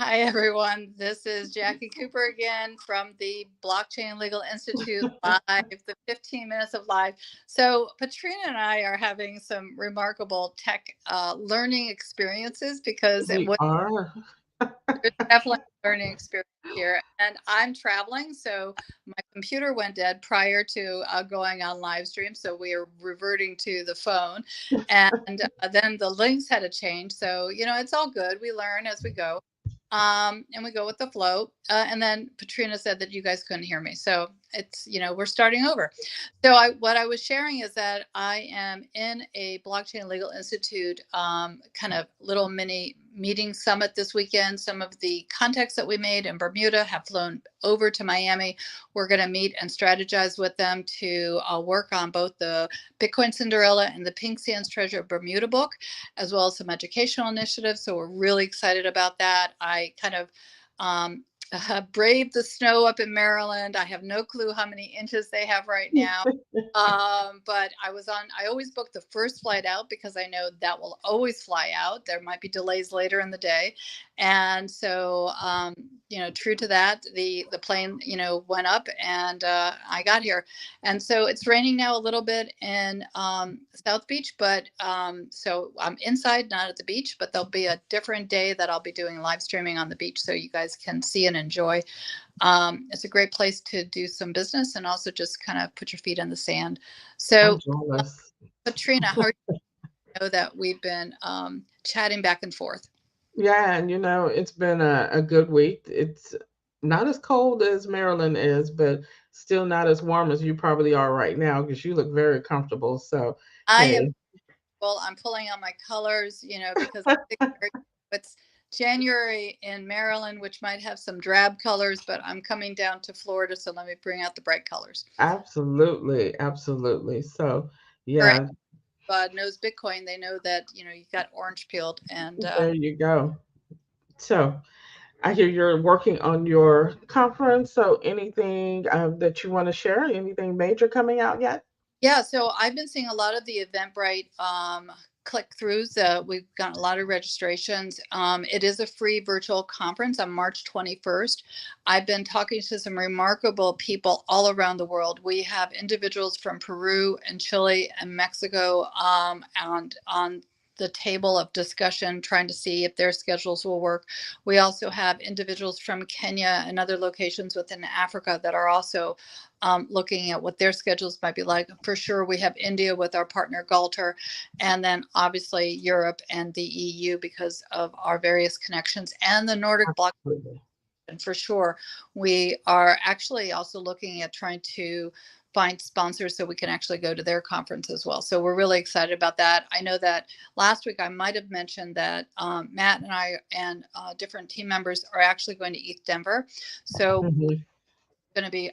Hi, everyone. This is Jackie Cooper again from the Blockchain Legal Institute Live, the 15 minutes of live. So, Patrina and I are having some remarkable tech learning experiences because We are. there's definitely a learning experience here. And I'm traveling, so my computer went dead prior to going on live stream. So, we are reverting to the phone. And then the links had to change. So, it's all good. We learn as we go, and we go with the flow. And then Patrina said that you guys couldn't hear me, so we're starting over. So what I was sharing is that I am in a Blockchain Legal Institute kind of little mini meeting summit this weekend. Some of the contacts that we made in Bermuda have flown over to Miami. We're going to meet and strategize with them to work on both the Bitcoin Cinderella and the Pink Sands Treasure of Bermuda book, as well as some educational initiatives. So we're really excited about that. I kind of um, braved the snow up in Maryland. I have no clue how many inches they have right now. But I always book the first flight out because I know that will always fly out. There might be delays later in the day. And so, true to that, the plane, went up and I got here. And so it's raining now a little bit in South Beach, but so I'm inside, not at the beach, but there'll be a different day that I'll be doing live streaming on the beach so you guys can see and enjoy. It's a great place to do some business and also just kind of put your feet in the sand. I'm So, jealous. Katrina, how are you know that we've been chatting back and forth? Yeah, and it's been a good week. It's not as cold as Maryland is, but still not as warm as you probably are right now because you look very comfortable. So, I am, hey, well, I'm pulling out my colors, because it's January in Maryland, which might have some drab colors, but I'm coming down to Florida, so let me bring out the bright colors. absolutely, absolutely. So, For yeah, anybody knows Bitcoin, they know that you got orange peeled, and there you go. So, I hear you're working on your conference. So, anything that you want to share? Anything major coming out yet? yeah, so I've been seeing a lot of the Eventbrite click throughs. We've gotten a lot of registrations. It is a free virtual conference on March 21st. I've been talking to some remarkable people all around the world. We have individuals from Peru and Chile and Mexico and on the table of discussion, trying to see if their schedules will work. We also have individuals from Kenya and other locations within Africa that are also looking at what their schedules might be like. For sure, we have India with our partner Galter, and then obviously Europe and the EU because of our various connections, and the Nordic bloc. Absolutely. And for sure, we are actually also looking at trying to find sponsors so we can actually go to their conference as well. So we're really excited about that. I know that last week I might have mentioned that Matt and I and different team members are actually going to ETH Denver. So Mhm. going to be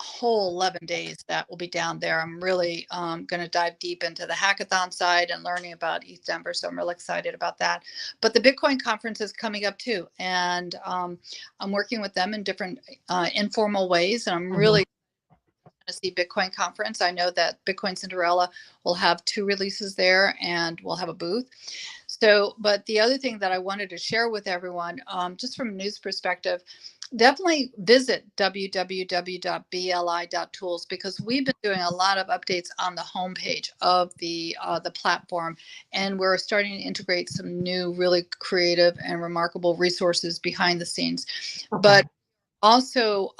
whole 11 days that will be down there. I'm really going to dive deep into the hackathon side and learning about ETH Denver. So I'm really excited about that. But the Bitcoin conference is coming up too. And I'm working with them in different informal ways. And I'm Mhm. really to see Bitcoin conference. I know that Bitcoin Cinderella will have two releases there and we'll have a booth. So, but the other thing that I wanted to share with everyone, just from a news perspective, definitely visit www.bli.tools because we've been doing a lot of updates on the homepage of the platform, and we're starting to integrate some new, really creative and remarkable resources behind the scenes. Okay. But also,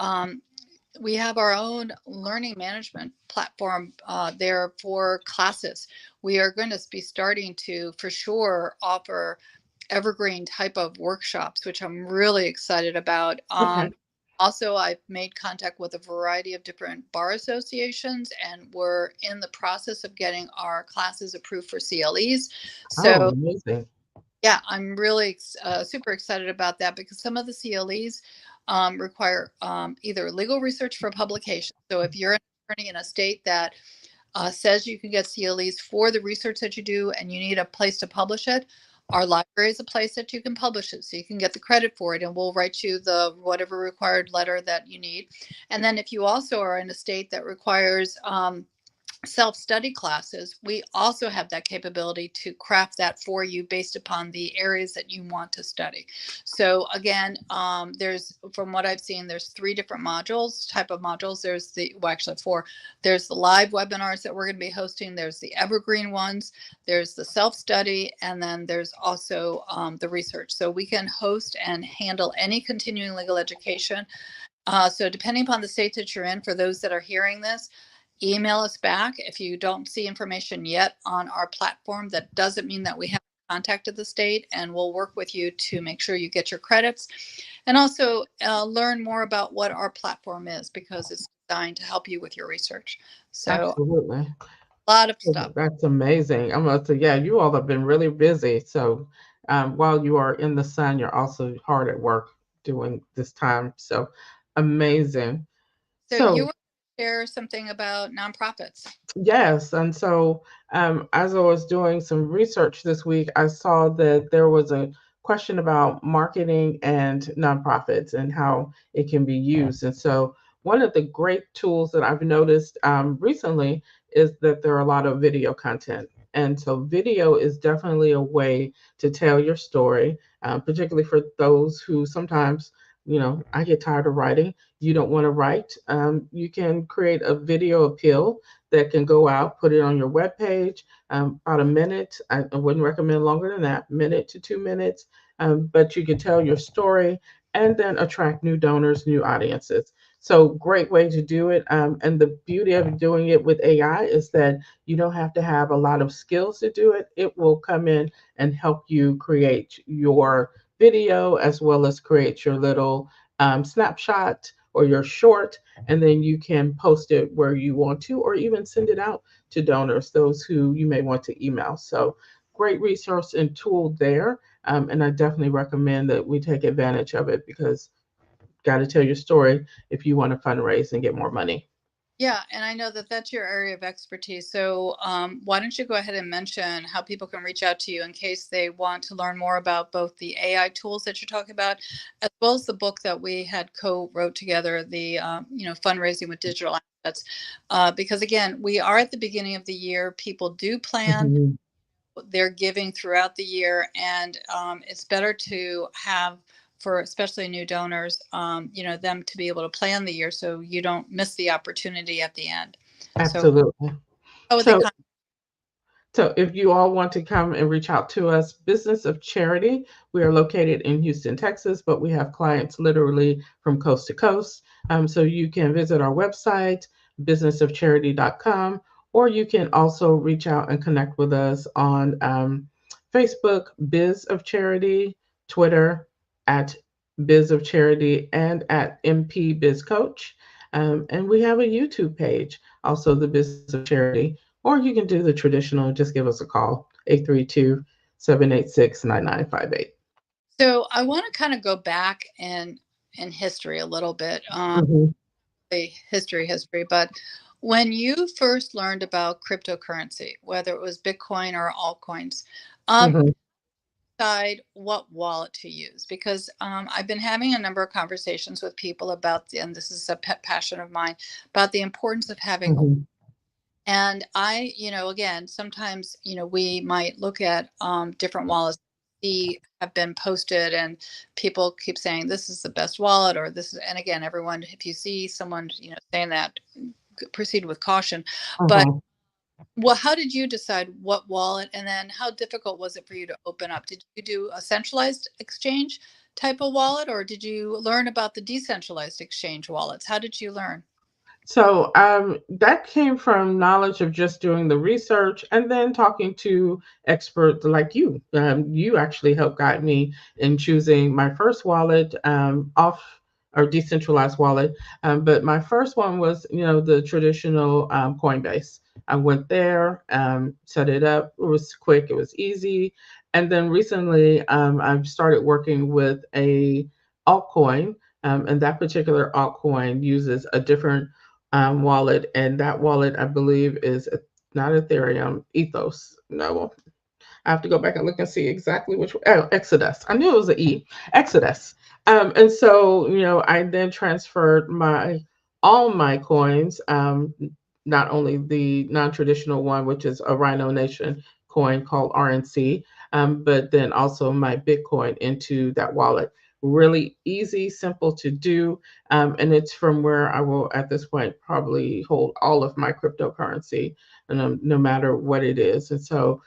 we have our own learning management platform there for classes. We are going to be starting to, for sure, offer evergreen type of workshops, which I'm really excited about. Okay. Also, I've made contact with a variety of different bar associations, and we're in the process of getting our classes approved for CLEs. Oh, So, amazing. yeah, I'm really super excited about that because some of the CLEs require either legal research for publication. So, if you're an attorney in a state that says you can get CLEs for the research that you do and you need a place to publish it, our library is a place that you can publish it. So you can get the credit for it and we'll write you the whatever required letter that you need. And then if you also are in a state that requires self-study classes, we also have that capability to craft that for you based upon the areas that you want to study. So again, there's, from what I've seen, there's 3 different type of modules. There's well, actually 4. There's the live webinars that we're going to be hosting. There's the evergreen ones. There's the self-study, and then there's also the research. So we can host and handle any continuing legal education. So depending upon the state that you're in, for those that are hearing this, email us back. If you don't see information yet on our platform, that doesn't mean that we haven't contacted the state, and we'll work with you to make sure you get your credits, and also learn more about what our platform is, because it's designed to help you with your research. So Absolutely. a lot of stuff. That's amazing. I'm gonna say, yeah, you all have been really busy. So while you are in the sun, you're also hard at work doing this time. So amazing. So you So want to share something about nonprofits? yes, and so as I was doing some research this week, I saw that there was a question about marketing and nonprofits and how it can be used. And so one of the great tools that I've noticed recently is that there are a lot of video content. And so video is definitely a way to tell your story, particularly for those who sometimes, I get tired of writing. You don't want to write. You can create a video appeal that can go out, put it on your web page, about a minute. I wouldn't recommend longer than that, minute to 2 minutes. But you can tell your story and then attract new donors, new audiences. So great way to do it. And the beauty of doing it with AI is that you don't have to have a lot of skills to do it. It will come in and help you create your video as well as create your little snapshot or your short, and then you can post it where you want to, or even send it out to donors, those who you may want to email. So, great resource and tool there. And I definitely recommend that we take advantage of it because got to tell your story if you want to fundraise and get more money. Yeah, and I know that that's your area of expertise. So, why don't you go ahead and mention how people can reach out to you in case they want to learn more about both the AI tools that you're talking about, as well as the book that we had co-wrote together, the fundraising with digital assets. Because again, we are at the beginning of the year. People do plan Mhm. their giving throughout the year, and it's better to have, for especially new donors, them to be able to plan the year so you don't miss the opportunity at the end. So Absolutely. how would they So, contact? So if you all want to come and reach out to us, Business of Charity, we are located in Houston, Texas, but we have clients literally from coast to coast. So you can visit our website, businessofcharity.com, or you can also reach out and connect with us on Facebook, Biz of Charity, Twitter at Biz of Charity, and at MP Biz Coach. And we have a YouTube page, also the Business of Charity, or you can do the traditional, just give us a call, 832-786-9958. So I want to kind of go back in history a little bit, Mhm, the history, but when you first learned about cryptocurrency, whether it was Bitcoin or altcoins, um, mhm, decide what wallet to use, because I've been having a number of conversations with people about and this is a pet passion of mine, about the importance of having a, mhm, and again, sometimes, we might look at different wallets see have been posted, and people keep saying this is the best wallet, or this is, and again, everyone, if you see someone, saying that, proceed with caution. But mhm. well, how did you decide what wallet, and then how difficult was it for you to open up? Did you do a centralized exchange type of wallet, or did you learn about the decentralized exchange wallets? How did you learn? So that came from knowledge of just doing the research and then talking to experts like you. You actually helped guide me in choosing my first wallet off or decentralized wallet. But my first one was, the traditional Coinbase. I went there, set it up. It was quick. It was easy. And then recently, I've started working with a altcoin, and that particular altcoin uses a different wallet, and that wallet I believe is not Ethereum, Ethos. No, I have to go back and look and see exactly which. Oh, Exodus. I knew it was an E. Exodus. And so I then transferred my all my coins. not only the non-traditional one, which is a Rhino Nation coin called RNC, but then also my Bitcoin into that wallet. Really easy, simple to do, and it's from where I will, at this point, probably hold all of my cryptocurrency, and no matter what it is. And so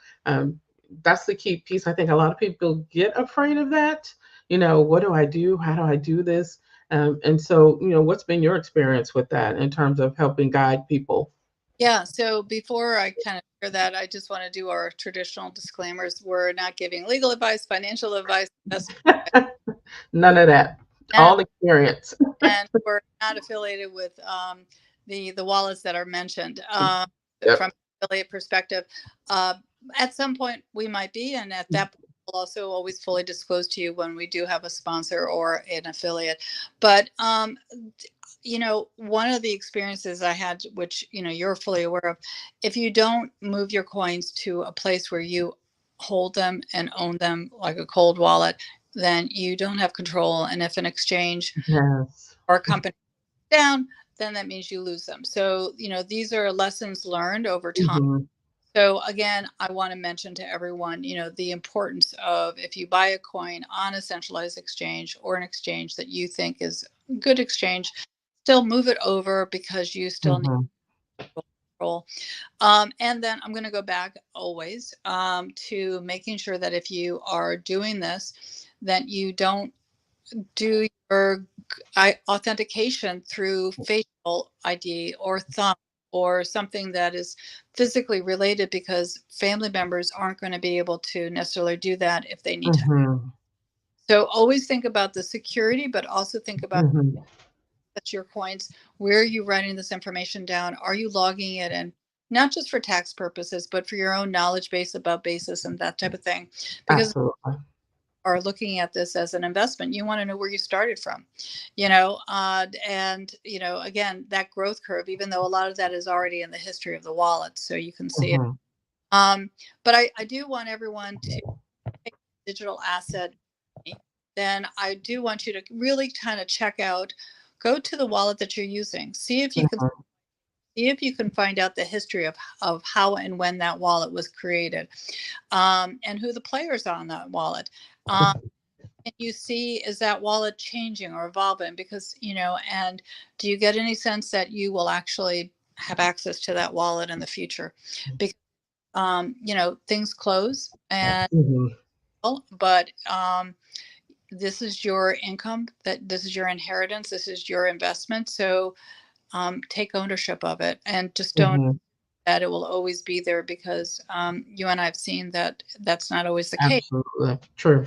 that's the key piece. I think a lot of people get afraid of that. What do I do? How do I do this? And so, what's been your experience with that in terms of helping guide people? Yeah. So before I kind of share that, I just want to do our traditional disclaimers. We're not giving legal advice, financial advice, investment None of that. advice, All experience. and we're not affiliated with the wallets that are mentioned Yep. from affiliate perspective. Uh, at some point, we might be, and at that point, we'll also always fully disclose to you when we do have a sponsor or an affiliate. But one of the experiences I had, which you're fully aware of, if you don't move your coins to a place where you hold them and own them like a cold wallet, then you don't have control. And if an exchange Yes. or a company is down, then that means you lose them. So, these are lessons learned over time. Mhm. So again, I want to mention to everyone, the importance of, if you buy a coin on a centralized exchange or an exchange that you think is a good exchange, still move it over, because you still need Mhm. control. And then I'm going to go back always to making sure that if you are doing this, that you don't do your authentication through facial ID or thumb or something that is physically related, because family members aren't going to be able to necessarily do that if they need to. Mhm. So always think about the security, but also think about Mhm. that's your coins. Where are you writing this information down? Are you logging it in? Not just for tax purposes, but for your own knowledge base about basis and that type of thing. Because Absolutely. are looking at this as an investment, you want to know where you started from, and again, that growth curve, even though a lot of that is already in the history of the wallet, so you can see it. Mhm. But I do want everyone to take a digital asset. Then I do want you to really kind of check out, go to the wallet that you're using, Mhm. see if you can find out the history of how and when that wallet was created, and who the players are on that wallet. And you see, is that wallet changing or evolving? Because, and do you get any sense that you will actually have access to that wallet in the future? Because, things close, and Mhm. but this is your income, that this is your inheritance, this is your investment. So take ownership of it, and just don't Mhm. that it will always be there, because you and I have seen that that's not always the case. Absolutely. True.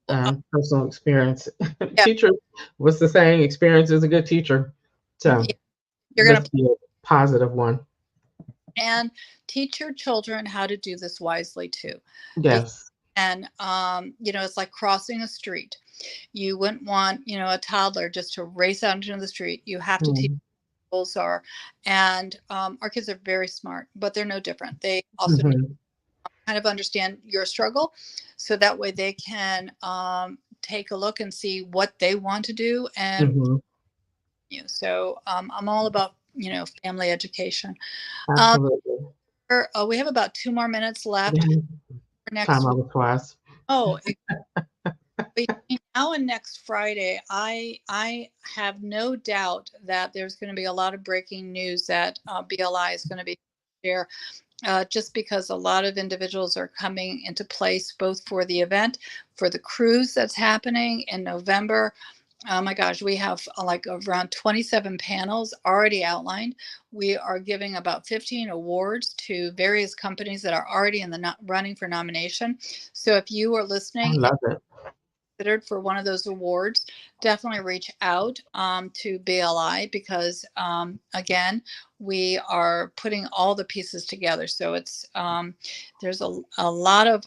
Uh, Personal experience. yeah, Teacher, what's the saying? Experience is a good teacher. So yeah, you're going let's to be a positive one. and teach your children how to do this wisely too. Be- Yes. and it's like crossing a street. You wouldn't want a toddler just to race out into the street. You have to teach Mhm. rules are. And our kids are very smart, but they're no different. They also need Mhm. to kind of understand your struggle, so that way they can take a look and see what they want to do, and Mhm. so I'm all about family education. um, Absolutely. we have about 2 more minutes left Yeah. for Time next week. always flies. Oh, between now and next Friday, I have no doubt that there's going to be a lot of breaking news that BLI is going to be share, just because a lot of individuals are coming into place, both for the event, for the cruise that's happening in November. Oh my gosh, we have like around 27 panels already outlined. We are giving about 15 awards to various companies that are already in the running for nomination. So if you are I listening love it. considered for one of those awards, definitely reach out to BLI, because again, we are putting all the pieces together. So it's there's a lot of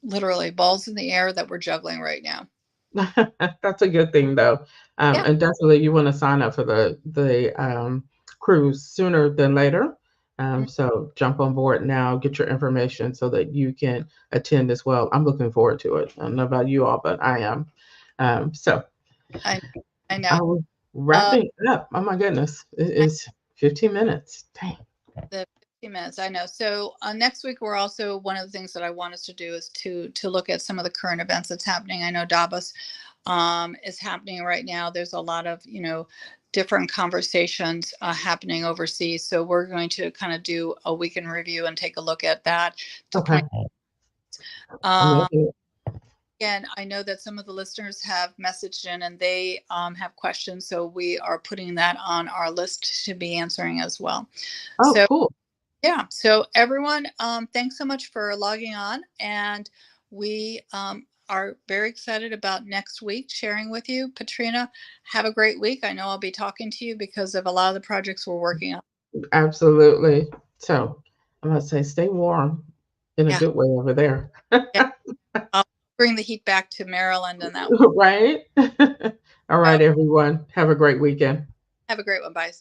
literally balls in the air that we're juggling right now. That's a good thing though. Yeah, And definitely you want to sign up for the cruise sooner than later. mm, So jump on board now, get your information so that you can attend as well. I'm looking forward to it. I don't know about you all, but I am. So I I I know. was Uh, wrapping up. Oh my goodness, it is 15 minutes. Dang. The 15 minutes, I know. So next week, we're also, one of the things that I want us to do is to look at some of the current events that's happening. I know Davos is happening right now. There's a lot of, different conversations happening overseas. So we're going to kind of do a weekend review and take a look at that to Okay. plan. Um, Amazing. and I know that some of the listeners have messaged in and they have questions. So we are putting that on our list to be answering as well. Oh, So cool. yeah. So everyone, thanks so much for logging on. And we are very excited about next week sharing with you. Patrina, have a great week. I know I'll be talking to you because of a lot of the projects we're working on. Absolutely. So I'm going to say stay warm in a Yeah. good way over there. Yeah. I'll bring the heat back to Maryland and that. Right? All So right, everyone. Have a great weekend. have a great one. Bye.